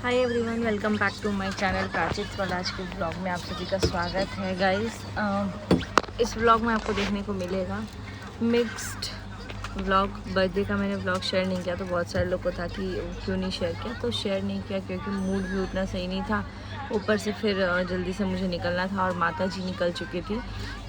Hi everyone, welcome back to my channel Prachit वाला। आज के ब्लॉग में आप सभी का स्वागत है गाइस। इस ब्लॉग में आपको देखने को मिलेगा मिक्स्ड व्लॉग। बर्थडे का मैंने व्लॉग शेयर नहीं किया तो बहुत सारे लोग को था कि क्यों नहीं शेयर किया, तो शेयर नहीं किया क्योंकि मूड भी उतना सही नहीं था। ऊपर से फिर जल्दी से मुझे निकलना था और माता जी निकल चुकी थी,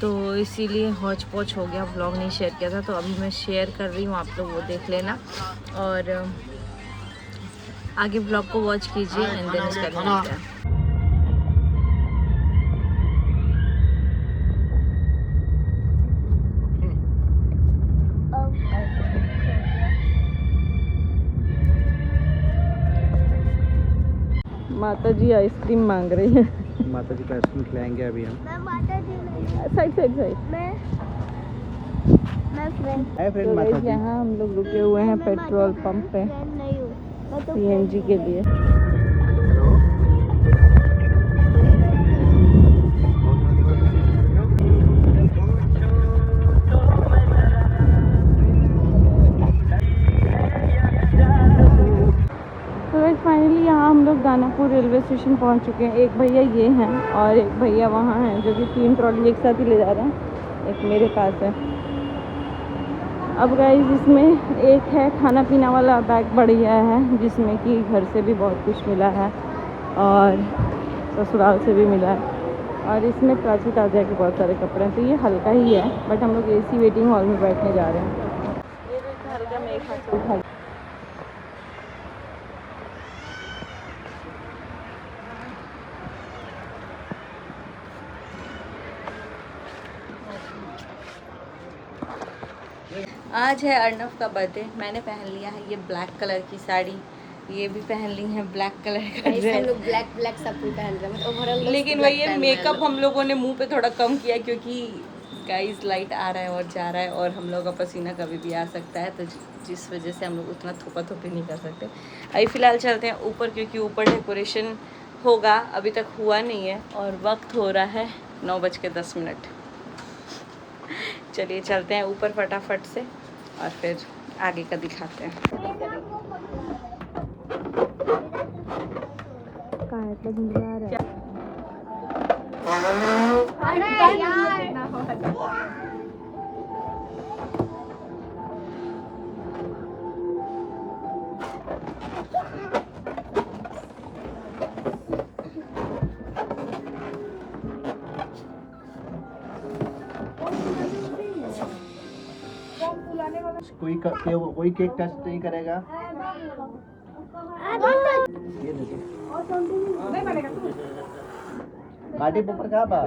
तो इसीलिए हौच पौच हो गया, व्लॉग नहीं शेयर किया था। तो अभी मैं शेयर कर रही हूँ, आप लोग वो देख लेना और आगे ब्लॉग को वॉच कीजिए एंड देन उसका मिलते हैं। माता जी आइसक्रीम मांग रही है। माता जी का आइसक्रीम खिलाएंगे अभी हम। Side side side. फ्रेंड माता जी। यहाँ हम लोग रुके हुए हैं पेट्रोल पंप पे सीएनजी के लिए। फाइनली यहाँ हम लोग दानापुर रेलवे स्टेशन पहुँच चुके हैं। एक भैया ये हैं और एक भैया वहाँ हैं जो कि 3 ट्रॉली एक साथ ही ले जा रहे हैं। एक मेरे पास है। अब गाइस इसमें एक है खाना पीना वाला बैग बढ़िया है, जिसमें कि घर से भी बहुत कुछ मिला है और ससुराल से भी मिला है। और इसमें प्राची ताजा के बहुत सारे कपड़े हैं, तो ये हल्का ही है। बट हम लोग एसी वेटिंग हॉल में बैठने जा रहे हैं। ये जो हल्का में एक हाथ से उठा। आज है अर्नव का बर्थडे। मैंने पहन लिया है ये ब्लैक कलर की साड़ी, ये भी पहन ली है ब्लैक कलर का ड्रेस। हम लोग ब्लैक सब कुछ पहन रहे हैं, लेकिन वही है मेकअप हम लोगों ने मुंह पे थोड़ा कम किया क्योंकि गाइस लाइट आ रहा है और जा रहा है और हम लोग का पसीना कभी भी आ सकता है, तो जिस वजह से हम लोग उतना थोपा थोपी नहीं कर सकते। अभी फ़िलहाल चलते हैं ऊपर क्योंकि ऊपर डेकोरेशन होगा, अभी तक हुआ नहीं है और वक्त हो रहा है 9:10। चलिए चलते हैं ऊपर फटाफट से और फिर आगे का दिखाते हैं। कोई केक टच नहीं करेगा। ये देखो पार्टी पेपर कहाँ बा?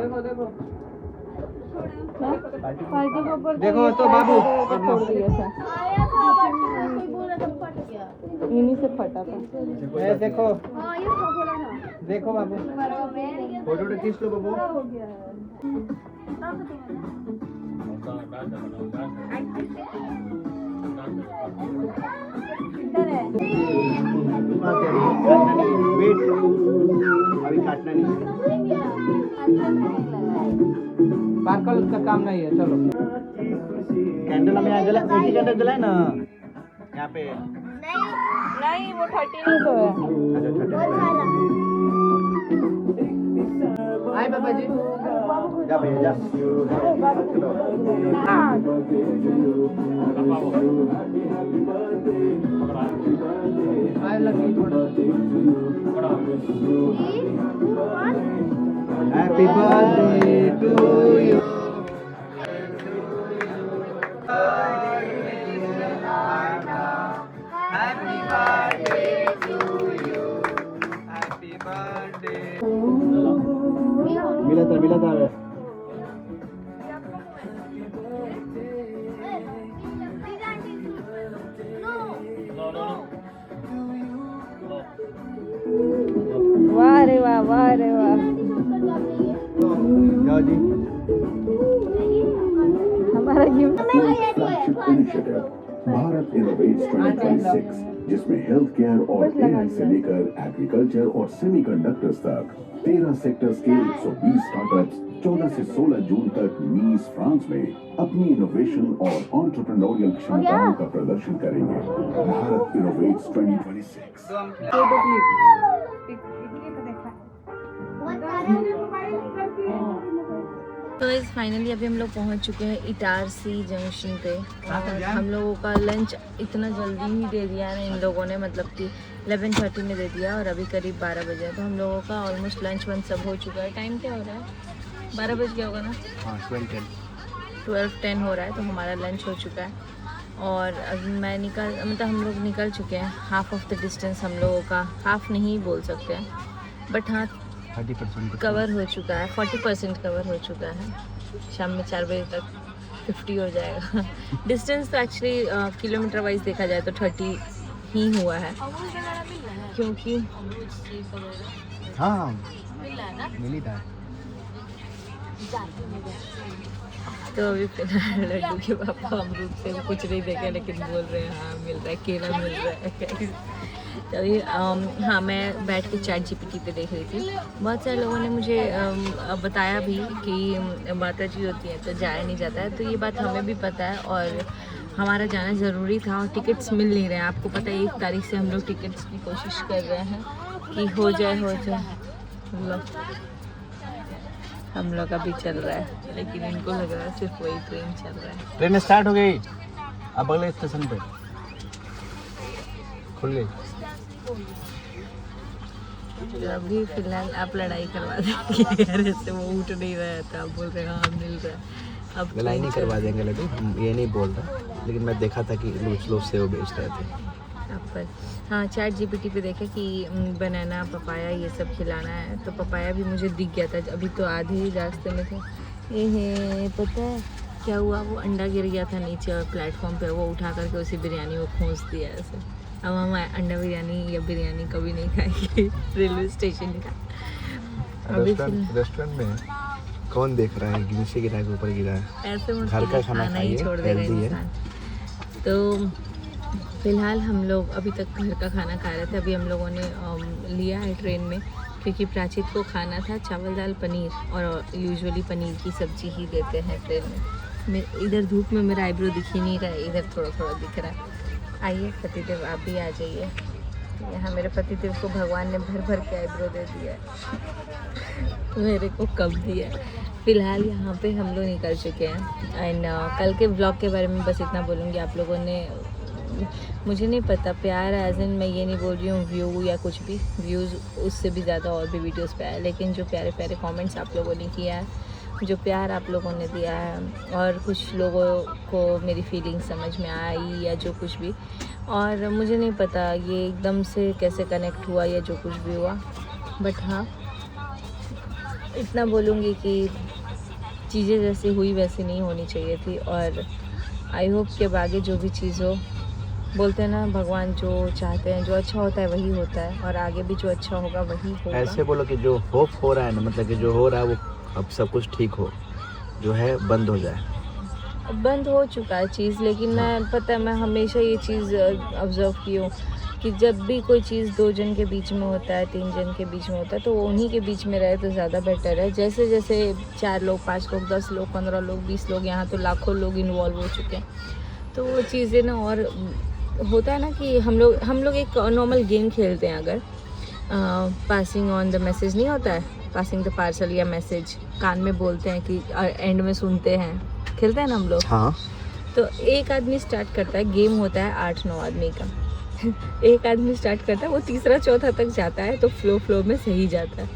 पार्टी पेपर देखो तो बाबू छोड़ दिया था, इन्हीं से फटा था। ये देखो देखो बाबू, फोटो खींच लो बाबू। वेट अभी काटना नहीं, स्पार्कल का काम नहीं है। चलो कैंडल हमें यहाँ जला, एक ही कैंडल जलाए ना यहाँ पे। नहीं वो 13 को है। आए बाबा जी, जा भैया जा। Happy birthday to you. Happy birthday to you. Happy birthday. मिला था वाह रे वाह, वाह रे वाह। जाओ जी। हमारा गिफ्ट भारत इनोवेट्स 2026, जिसमें हेल्थ केयर और एआई से लेकर एग्रीकल्चर और सेमीकंडक्टर्स तक 13 सेक्टर्स के 120 स्टार्टअप्स 14 से 16 जून तक नीस फ्रांस में अपनी इनोवेशन और एंटरप्रेन्योरियल क्षमताओं का प्रदर्शन करेंगे। भारत इनोवेट्स 2026। गाइस फाइनली अभी हम लोग पहुंच चुके हैं इटारसी जंक्शन पे और हम लोगों का लंच इतना जल्दी ही दे दिया है ना इन लोगों ने, मतलब कि 11:30 में दे दिया और अभी करीब 12 बजे है, तो हम लोगों का ऑलमोस्ट लंच वंच सब हो चुका है। टाइम क्या हो रहा है? 12 बज गया होगा ना? हाँ 12:10 हो रहा है, तो हमारा लंच हो चुका है और अभी मैं हम लोग निकल चुके हैं। हाफ ऑफ द डिस्टेंस हम लोगों का, हाफ नहीं बोल सकते हैं बट हाँ 30% कवर हो चुका है, 40% कवर हो चुका है। शाम में 4 बजे तक 50 हो जाएगा। डिस्टेंस तो एक्चुअली किलोमीटर वाइज देखा जाए तो 30 ही हुआ है, क्योंकि हाँ मिली था। तो अभी फिलहाल लड्डू के पापा अमरूद से कुछ नहीं देखे लेकिन बोल रहे हैं हाँ मिल रहा है, केला मिल रहा है। तभी हाँ मैं बैठ के चैट जीपीटी पे देख रही थी। बहुत सारे लोगों ने मुझे बताया भी कि माता जी होती है तो जाया नहीं जाता है, तो ये बात हमें भी पता है और हमारा जाना ज़रूरी था और टिकट्स मिल नहीं रहे हैं। आपको पता है 1 तारीख से हम लोग टिकट्स की कोशिश कर रहे हैं कि हो जाए। हम लोग अभी चल रहा है लेकिन इनको लग रहा है सिर्फ वही ट्रेन चल रहा है। ट्रेन स्टार्ट हो गई, अब अगले स्टेशन पे खुल गई। तो अभी फिलहाल आप लड़ाई करवा देंगे यार, ऐसे वो उठ नहीं रहा है तो आप बोल रहे हैं हाँ मिल रहा है। अब लड़ाई नहीं करवा देंगे लड्डू, ये नहीं बोल रहा, लेकिन मैं देखा था कि लोग सेव बेच रहे थे। पर हाँ चैट जीपीटी पे देखा कि बनाना पपाया ये सब खिलाना है, तो पपाया भी मुझे दिख गया था। अभी तो आधे ही रास्ते में थे। ये पता है क्या हुआ? वो अंडा गिर गया था नीचे और प्लेटफॉर्म पे, वो उठा करके उसी बिरयानी में खोस दिया ऐसे। अब हम अंडा बिरयानी या बिरयानी कभी नहीं खाएंगे रेलवे स्टेशन का। रेस्टोरेंट में कौन देख रहा है कि नीचे गिरा है ऊपर गिरा है? ऐसे घर का खाना ही छोड़ देगा इंसान। तो फिलहाल हम लोग अभी तक घर का खाना खा रहे थे। अभी हम लोगों ने लिया है ट्रेन में, क्योंकि प्राचित को खाना था चावल दाल पनीर और यूजुअली पनीर की सब्जी ही देते हैं ट्रेन में। इधर धूप में मेरा आईब्रो दिख ही नहीं रहा है, इधर थोड़ा थोड़ा दिख रहा है। आइए पतिदेव आप भी आ जाइए। यहाँ मेरे पतिदेव को भगवान ने भर भर के आईब्रो दे दिया है, मेरे को कम दिया है। फिलहाल यहाँ पे हम लोग निकल चुके हैं एंड कल के व्लॉग के बारे में बस इतना बोलूँगी। आप लोगों ने, मुझे नहीं पता प्यार एज इन, मैं ये नहीं बोल रही हूँ व्यू या कुछ भी, व्यूज़ उससे भी ज़्यादा और भी वीडियोस पे आया, लेकिन जो प्यारे प्यारे कमेंट्स आप लोगों ने किया है, जो प्यार आप लोगों ने दिया है और कुछ लोगों को मेरी फीलिंग समझ में आई या जो कुछ भी, और मुझे नहीं पता ये एकदम से कैसे कनेक्ट हुआ या जो कुछ भी हुआ, बट हाँ इतना बोलूँगी कि चीज़ें जैसी हुई वैसी नहीं होनी चाहिए थी। और आई होप कि अब आगे जो भी चीज़ हो, बोलते हैं ना भगवान जो चाहते हैं, जो अच्छा होता है वही होता है, और आगे भी जो अच्छा होगा वही होगा। ऐसे बोलो कि जो होप हो रहा है ना, मतलब कि जो हो रहा है वो अब सब कुछ ठीक हो, जो है बंद हो जाए। बंद हो चुका है चीज़, लेकिन मैं पता है मैं हमेशा ये चीज़ ऑब्ज़र्व की हूँ कि जब भी कोई चीज़ 2 जन के बीच में होता है, 3 जन के बीच में होता है, तो उन्हीं के बीच में रहे तो ज़्यादा बेटर है। जैसे जैसे 4 लोग, 5 लोग, 10 लोग, 15 लोग, 20 लोग, यहाँ तो लाखों लोग इन्वॉल्व हो चुके हैं, तो वो चीज़ें ना, और होता है ना कि हम लोग एक नॉर्मल गेम खेलते हैं, अगर पासिंग ऑन द मैसेज नहीं होता है, पासिंग द पार्सल या मैसेज कान में बोलते हैं कि एंड में सुनते हैं, खेलते हैं ना हम लोग। हाँ, तो एक आदमी स्टार्ट करता है, गेम होता है 8-9 आदमी का। एक आदमी स्टार्ट करता है, वो तीसरा चौथा तक जाता है, तो फ्लो में सही जाता है।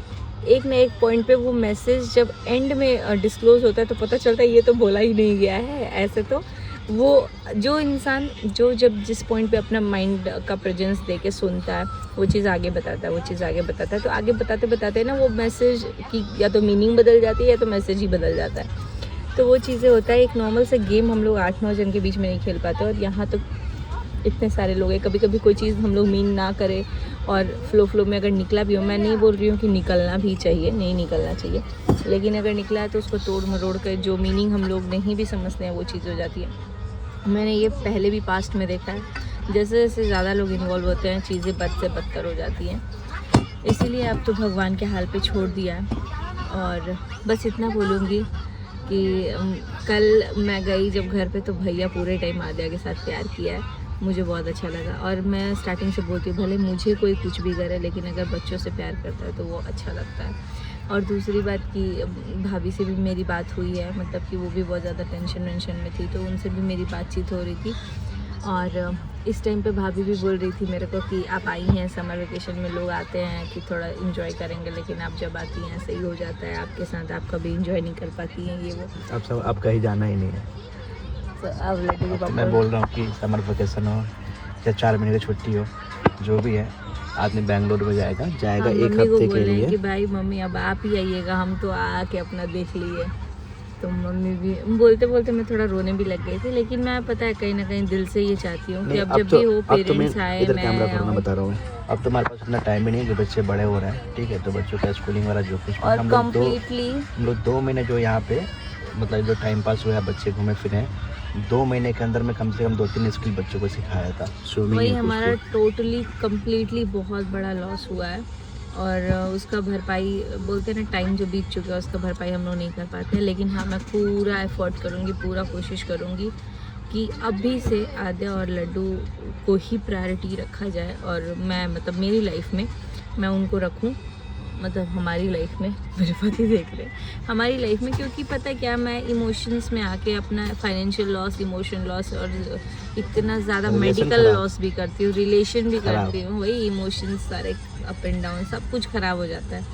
एक ना एक पॉइंट पे वो मैसेज जब एंड में डिस्क्लोज होता है तो पता चलता है ये तो बोला ही नहीं गया है। ऐसे तो वो जो इंसान जो जब जिस पॉइंट पे अपना माइंड का प्रेजेंस दे के सुनता है, वो चीज़ आगे बताता है, वो चीज़ आगे बताता है, तो आगे बताते बताते ना वो मैसेज की या तो मीनिंग बदल जाती है या तो मैसेज ही बदल जाता है। तो वो चीज़ें होता है। एक नॉर्मल से गेम हम लोग 8-9 जन के बीच में नहीं खेल पाते, और यहाँ तो इतने सारे लोग हैं। कभी कभी कोई चीज़ हम लोग मीन ना करें और फ्लो में अगर निकला भी हो, मैं नहीं बोल रही हूँ कि निकलना भी चाहिए, नहीं निकलना चाहिए, लेकिन अगर निकला है तो उसको तोड़ मरोड़ कर जो मीनिंग हम लोग नहीं भी समझते हैं वो चीज़ हो जाती है। मैंने ये पहले भी पास्ट में देखा है, जैसे जैसे ज़्यादा लोग इन्वॉल्व होते हैं चीज़ें बद से बदतर हो जाती हैं। इसीलिए अब तो भगवान के हाल पे छोड़ दिया है। और बस इतना बोलूँगी कि कल मैं गई जब घर पे, तो भैया पूरे टाइम आद्या के साथ प्यार किया है, मुझे बहुत अच्छा लगा। और मैं स्टार्टिंग से बोलती हूँ, भले मुझे कोई कुछ भी करे, लेकिन अगर बच्चों से प्यार करता है तो वो अच्छा लगता है। और दूसरी बात कि भाभी से भी मेरी बात हुई है, मतलब कि वो भी बहुत ज़्यादा टेंशन में थी, तो उनसे भी मेरी बातचीत हो रही थी। और इस टाइम पे भाभी भी बोल रही थी मेरे को कि आप आई हैं समर वेकेशन में, लोग आते हैं कि थोड़ा इन्जॉय करेंगे, लेकिन आप जब आती हैं सही हो जाता है आपके साथ, आप कभी इन्जॉय नहीं कर पाती हैं ये वो। अब सब अब कहीं जाना ही नहीं है। तो अब लड्डू के तो पापा मैं बोल रहा हूँ कि समर वेकेशन हो या 4 महीने की छुट्टी हो, जो भी है, आदमी बेंगलोर में जाएगा हाँ, एक मम्मी को हफ्ते बोल के रहे हैं लिए। कि भाई मम्मी अब आप ही आइएगा, हम तो आके अपना देख लिए। तो मम्मी भी बोलते बोलते मैं थोड़ा रोने भी लग गई थी, लेकिन मैं पता है कहीं ना कहीं दिल से ये चाहती हूँ कि नहीं, अब जब भी हो पेरेंट्स आए, इधर मैं कैमरा करो, मैं आऊँ। बता रहा हूँ, अब तुम्हारे पास इतना टाइम ही नहीं है, जो बच्चे बड़े हो रहे हैं, ठीक है, तो बच्चों का स्कूलिंग वाला जो कुछ और हम लोग कम्प्लीटली 2 महीने जो यहाँ पे मतलब जो टाइम पास हुआ है, बच्चे घूमे फिरे, 2 महीने के अंदर में कम से कम 2-3 स्किल बच्चों को सिखाया था। वही हमारा टोटली कम्प्लीटली बहुत बड़ा लॉस हुआ है। और उसका भरपाई बोलते हैं ना, टाइम जो बीत चुका है उसका भरपाई हम लोग नहीं कर पाते हैं। लेकिन हाँ, मैं पूरा एफर्ट करूँगी, पूरा कोशिश करूँगी कि अभी से आद्या और लड्डू को ही प्रायोरिटी रखा जाए। और मैं मतलब मेरी लाइफ में मैं उनको रखूँ, मतलब हमारी लाइफ में, मेरे पति देख रहे हैं हमारी लाइफ में, क्योंकि पता है क्या, मैं इमोशंस में आके अपना फाइनेंशियल लॉस, इमोशन लॉस और इतना ज़्यादा मेडिकल लॉस भी करती हूँ, रिलेशन भी करती हूँ, वही इमोशंस सारे अप एंड डाउन सब कुछ ख़राब हो जाता है।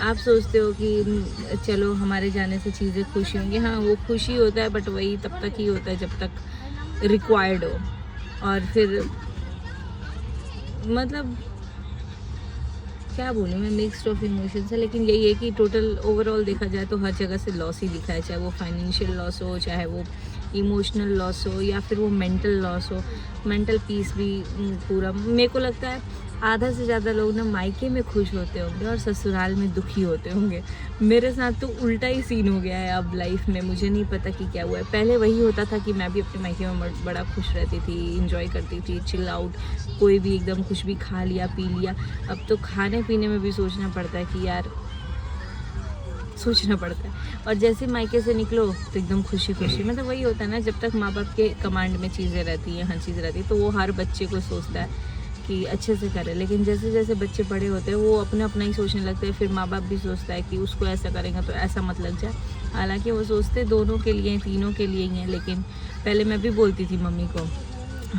आप सोचते हो कि चलो हमारे जाने से चीज़ें खुशी होंगी, हाँ वो खुशी होता है, बट वही तब तक ही होता है जब तक रिक्वायर्ड हो। और फिर मतलब क्या बोलूँ मैं, मिक्स्ड ऑफ इमोशंस है। लेकिन यही है कि टोटल ओवरऑल देखा जाए तो हर जगह से लॉस ही दिखा है, चाहे वो फाइनेंशियल लॉस हो, चाहे वो इमोशनल लॉस हो, या फिर वो मेंटल लॉस हो। मेंटल पीस भी पूरा, मेरे को लगता है आधा से ज़्यादा लोग ना मायके में खुश होते होंगे और ससुराल में दुखी होते होंगे। मेरे साथ तो उल्टा ही सीन हो गया है अब लाइफ में, मुझे नहीं पता कि क्या हुआ है। पहले वही होता था कि मैं भी अपने मायके में बड़ा खुश रहती थी, इंजॉय करती थी, चिल आउट, कोई भी एकदम कुछ भी खा लिया पी लिया। अब तो खाने पीने में भी सोचना पड़ता है कि यार, सोचना पड़ता है। और जैसे मायके से निकलो तो एकदम खुशी खुशी, मतलब वही होता है ना, जब तक माँ बाप के कमांड में चीज़ें रहती हैं, हर चीज़ रहती है, तो वो हर बच्चे को सोचता है कि अच्छे से करे। लेकिन जैसे जैसे बच्चे बड़े होते हैं वो अपना अपना ही सोचने लगते हैं। फिर माँ बाप भी सोचता है कि उसको ऐसा करेंगे तो ऐसा मत लग जाए। हालांकि वो सोचते दोनों के लिए, तीनों के लिए ही हैं। लेकिन पहले मैं भी बोलती थी मम्मी को,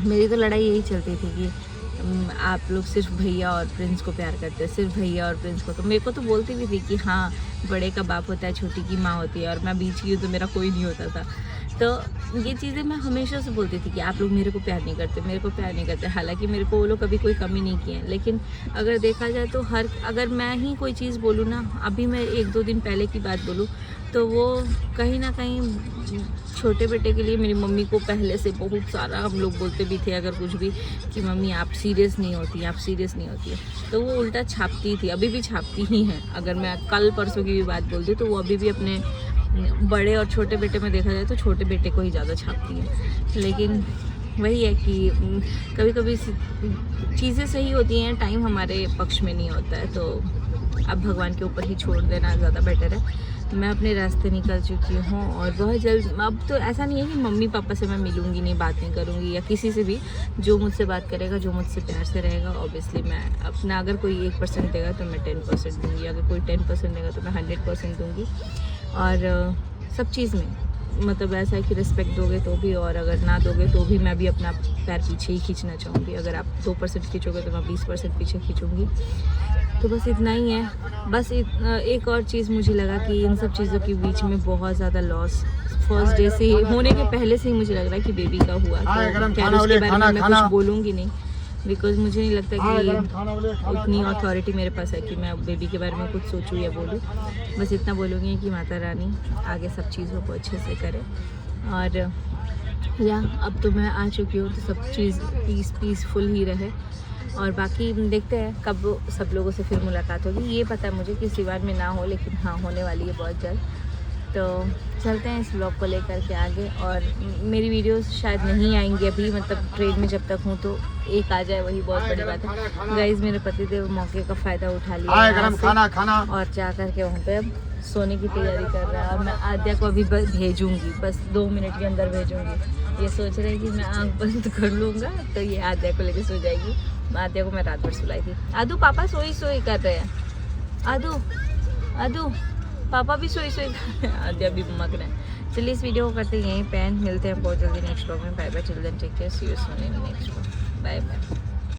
मेरी तो लड़ाई यही चलती थी कि आप लोग सिर्फ भैया और प्रिंस को प्यार करते हैं, सिर्फ भैया और प्रिंस को। तो मेरे को तो बोलती भी थी कि हाँ, बड़े का बाप होता है, छोटी की माँ होती है, और मैं बीच की हूँ तो मेरा कोई नहीं होता था। तो ये चीज़ें मैं हमेशा से बोलती थी कि आप लोग मेरे को प्यार नहीं करते, मेरे को प्यार नहीं करते। हालांकि मेरे को वो लोग कभी कोई कमी नहीं की है। लेकिन अगर देखा जाए तो अगर मैं ही कोई चीज़ बोलूँ ना, अभी मैं 1-2 दिन पहले की बात बोलूँ, तो वो कहीं ना कहीं छोटे बेटे के लिए मेरी मम्मी को पहले से बहुत सारा हम लोग बोलते भी थे, अगर कुछ भी, कि मम्मी आप सीरियस नहीं होती, आप सीरियस नहीं होती है। तो वो उल्टा छापती थी, अभी भी छापती ही हैं। अगर मैं कल परसों की भी बात बोलती तो वो अभी भी अपने बड़े और छोटे बेटे में देखा जाए तो छोटे बेटे को ही ज़्यादा छापती है। लेकिन वही है कि कभी कभी चीज़ें सही होती हैं, टाइम हमारे पक्ष में नहीं होता है, तो अब भगवान के ऊपर ही छोड़ देना ज़्यादा बेटर है। मैं अपने रास्ते निकल चुकी हूँ और बहुत जल्द, अब तो ऐसा नहीं है कि मम्मी पापा से मैं मिलूँगी नहीं, बातें करूँगी, या किसी से भी जो मुझसे बात करेगा, जो मुझसे प्यार से रहेगा, ऑब्वियसली मैं अपना, अगर कोई 1% देगा तो मैं 10% दूँगी, अगर कोई 10% देगा तो मैं 100% दूँगी। और सब चीज़ में मतलब ऐसा है कि रिस्पेक्ट दोगे तो भी, और अगर ना दोगे तो भी मैं भी अपना पैर पीछे ही खींचना चाहूँगी। अगर आप 2% खींचोगे तो मैं 20% पीछे खींचूँगी। तो बस इतना ही है। बस एक और चीज़ मुझे लगा कि इन सब चीज़ों के बीच में बहुत ज़्यादा लॉस फर्स्ट डे से ही, होने के पहले से ही मुझे लग रहा है कि बेबी का हुआ। तो क्या उसके बारे में मैं कुछ बोलूँगी नहीं, बिकॉज मुझे नहीं लगता कि उतनी अथॉरिटी मेरे पास है कि मैं बेबी के बारे में कुछ सोचूं या बोलूं। बस इतना बोलूँगी कि माता रानी आगे सब चीज़ों को अच्छे से करे। और या अब तो मैं आ चुकी हूँ, तो सब चीज़ पीसफुल ही रहे। और बाकी देखते हैं कब सब लोगों से फिर मुलाकात होगी। ये पता है मुझे कि इसी बार में ना हो, लेकिन हाँ होने वाली है बहुत जल्द। तो चलते हैं इस ब्लॉग को लेकर के आगे। और मेरी वीडियोस शायद नहीं आएंगी अभी, मतलब ट्रेन में जब तक हूँ तो एक आ जाए वही बहुत बड़ी बात है। गाइज मेरे पतिदेव मौके का फ़ायदा उठा लिया खाना और जा कर के वहाँ पे अब सोने की तैयारी कर रहा है। मैं आद्या को अभी भेजूँगी, बस 2 मिनट के अंदर भेजूँगी। ये सोच रही है कि मैं आँख बंद कर लूँगा तो ये आद्या को लेके सो जाएगी। आद्या को मैं रात भर सुलाई थी। आदू पापा सोई सोई कर रहे हैं। आदू आदू पापा भी सोई सोई कर रहे हैं। आद्या भी मग रहे हैं। चलिए इस वीडियो को करते हैं यहीं पे एंड। मिलते हैं बहुत जल्दी नेक्स्ट ब्लॉग में। Bye bye children, take care, see you soon in next blog. Bye bye.